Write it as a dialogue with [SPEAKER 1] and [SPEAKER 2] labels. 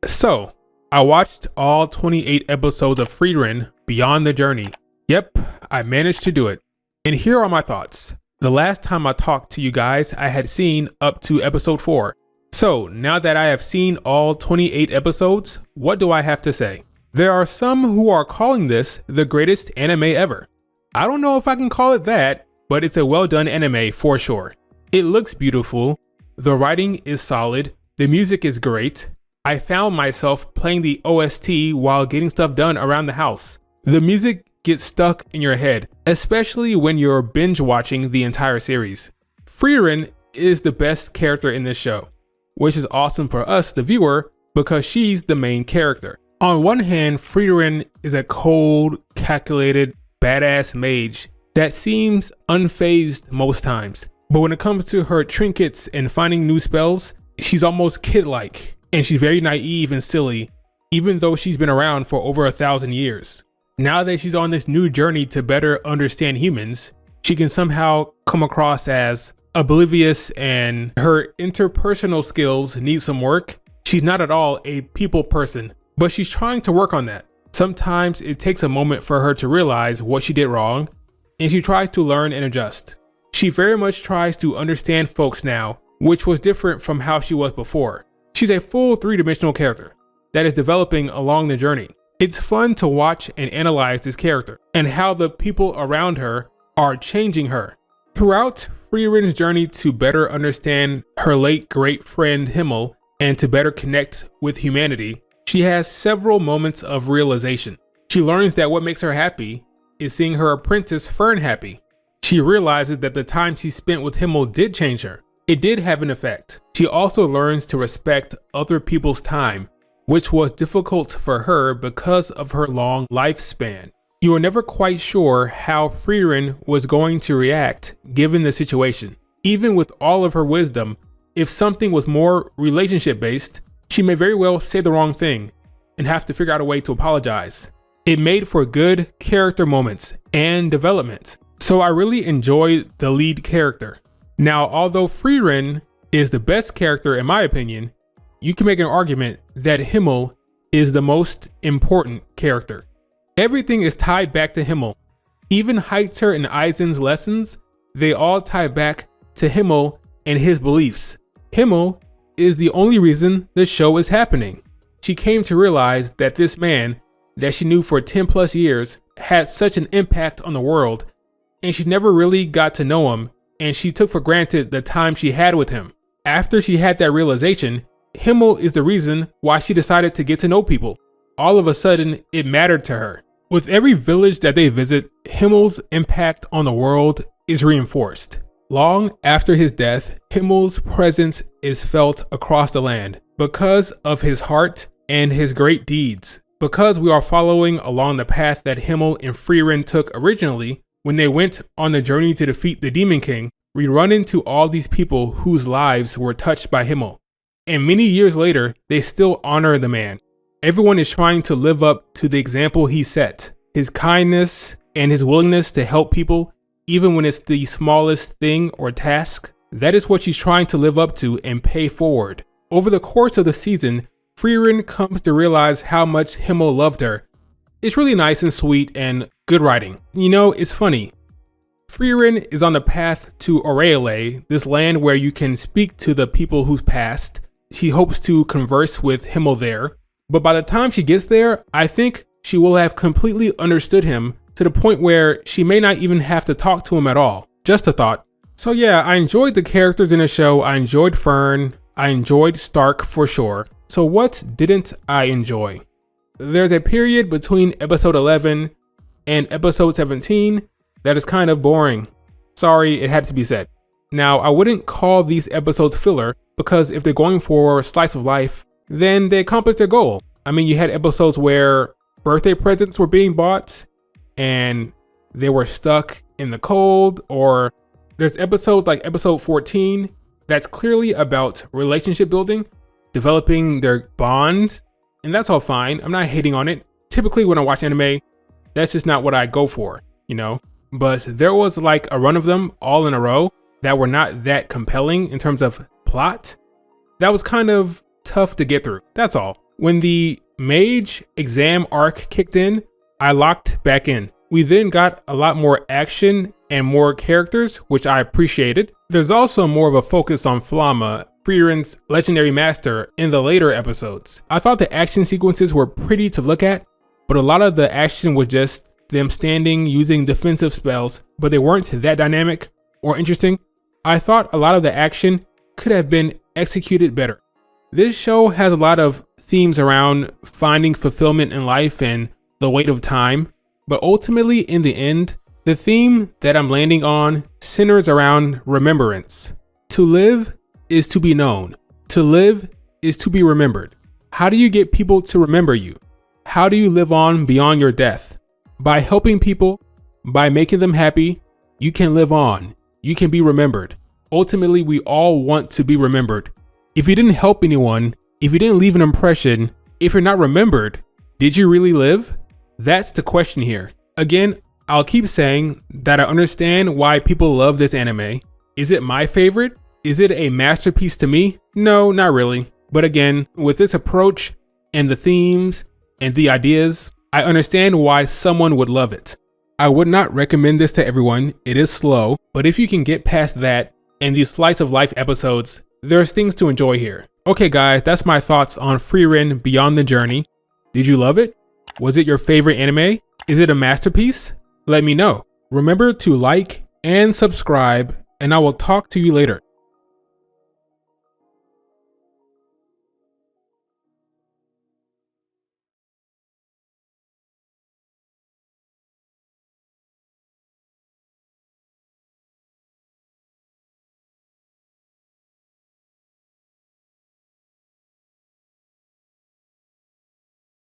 [SPEAKER 1] So, I watched all 28 episodes of Frieren Beyond the Journey. Yep, I managed to do it. And here are my thoughts. The last time I talked to you guys, I had seen up to episode 4. So, now that I have seen all 28 episodes, what do I have to say? There are some who are calling this the greatest anime ever. I don't know if I can call it that, but it's a well done anime for sure. It looks beautiful, the writing is solid, the music is great. I found myself playing the OST while getting stuff done around the house. The music gets stuck in your head, especially when you're binge watching the entire series. Frieren is the best character in this show, which is awesome for us, the viewer, because she's the main character. On one hand, Frieren is a cold, calculated, badass mage that seems unfazed most times. But when it comes to her trinkets and finding new spells, she's almost kid-like. And she's very naive and silly, even though she's been around for over 1,000 years. Now that she's on this new journey to better understand humans, she can somehow come across as oblivious and her interpersonal skills need some work. She's not at all a people person, but she's trying to work on that. Sometimes it takes a moment for her to realize what she did wrong, and she tries to learn and adjust. She very much tries to understand folks now, which was different from how she was before. She's a full three-dimensional character that is developing along the journey. It's fun to watch and analyze this character and how the people around her are changing her. Throughout Frieren's journey to better understand her late great friend Himmel and to better connect with humanity, she has several moments of realization. She learns that what makes her happy is seeing her apprentice Frieren happy. She realizes that the time she spent with Himmel did change her. It did have an effect. She also learns to respect other people's time, which was difficult for her because of her long lifespan. You were never quite sure how Frieren was going to react given the situation. Even with all of her wisdom, if something was more relationship based, she may very well say the wrong thing and have to figure out a way to apologize. It made for good character moments and development. So I really enjoyed the lead character. Now, although Frieren is the best character in my opinion, you can make an argument that Himmel is the most important character. Everything is tied back to Himmel. Even Heitzer and Eisen's lessons, they all tie back to Himmel and his beliefs. Himmel is the only reason the show is happening. She came to realize that this man that she knew for 10 plus years had such an impact on the world, and she never really got to know him, and she took for granted the time she had with him. After she had that realization, Himmel is the reason why she decided to get to know people. All of a sudden, it mattered to her. With every village that they visit, Himmel's impact on the world is reinforced. Long after his death, Himmel's presence is felt across the land because of his heart and his great deeds. Because we are following along the path that Himmel and Frieren took originally, when they went on the journey to defeat the Demon King, we run into all these people whose lives were touched by Himmel. And many years later, they still honor the man. Everyone is trying to live up to the example he set. His kindness and his willingness to help people, even when it's the smallest thing or task, that is what she's trying to live up to and pay forward. Over the course of the season, Frieren comes to realize how much Himmel loved her. It's really nice and sweet and good writing. You know, it's funny. Frieren is on the path to Aureale, this land where you can speak to the people who's passed. She hopes to converse with Himmel there. But by the time she gets there, I think she will have completely understood him to the point where she may not even have to talk to him at all. Just a thought. So yeah, I enjoyed the characters in the show. I enjoyed Fern. I enjoyed Stark for sure. So what didn't I enjoy? There's a period between episode 11 and episode 17 that is kind of boring. Sorry, it had to be said. Now, I wouldn't call these episodes filler because if they're going for slice of life, then they accomplished their goal. I mean, you had episodes where birthday presents were being bought and they were stuck in the cold, or there's episodes like episode 14 that's clearly about relationship building, developing their bond. And that's all fine. I'm not hating on it. Typically when I watch anime, that's just not what I go for, you know? But there was like a run of them all in a row that were not that compelling in terms of plot. That was kind of tough to get through. That's all. When the mage exam arc kicked in, I locked back in. We then got a lot more action and more characters, which I appreciated. There's also more of a focus on Flamma, Frieren's legendary master, in the later episodes. I thought the action sequences were pretty to look at, but a lot of the action was just them standing using defensive spells, but they weren't that dynamic or interesting. I thought a lot of the action could have been executed better. This show has a lot of themes around finding fulfillment in life and the weight of time, but ultimately in the end, the theme that I'm landing on centers around remembrance. To live is to be known. To live is to be remembered. How do you get people to remember you? How do you live on beyond your death? By helping people, by making them happy, you can live on. You can be remembered. Ultimately, we all want to be remembered. If you didn't help anyone, if you didn't leave an impression, if you're not remembered, did you really live? That's the question here. Again, I'll keep saying that I understand why people love this anime. Is it my favorite? Is it a masterpiece to me? No, not really. But again, with this approach and the themes and the ideas, I understand why someone would love it. I would not recommend this to everyone. It is slow, but if you can get past that and these slice of life episodes, there's things to enjoy here. Okay guys, that's my thoughts on Frieren Beyond the Journey. Did you love it? Was it your favorite anime? Is it a masterpiece? Let me know. Remember to like and subscribe, and I will talk to you later.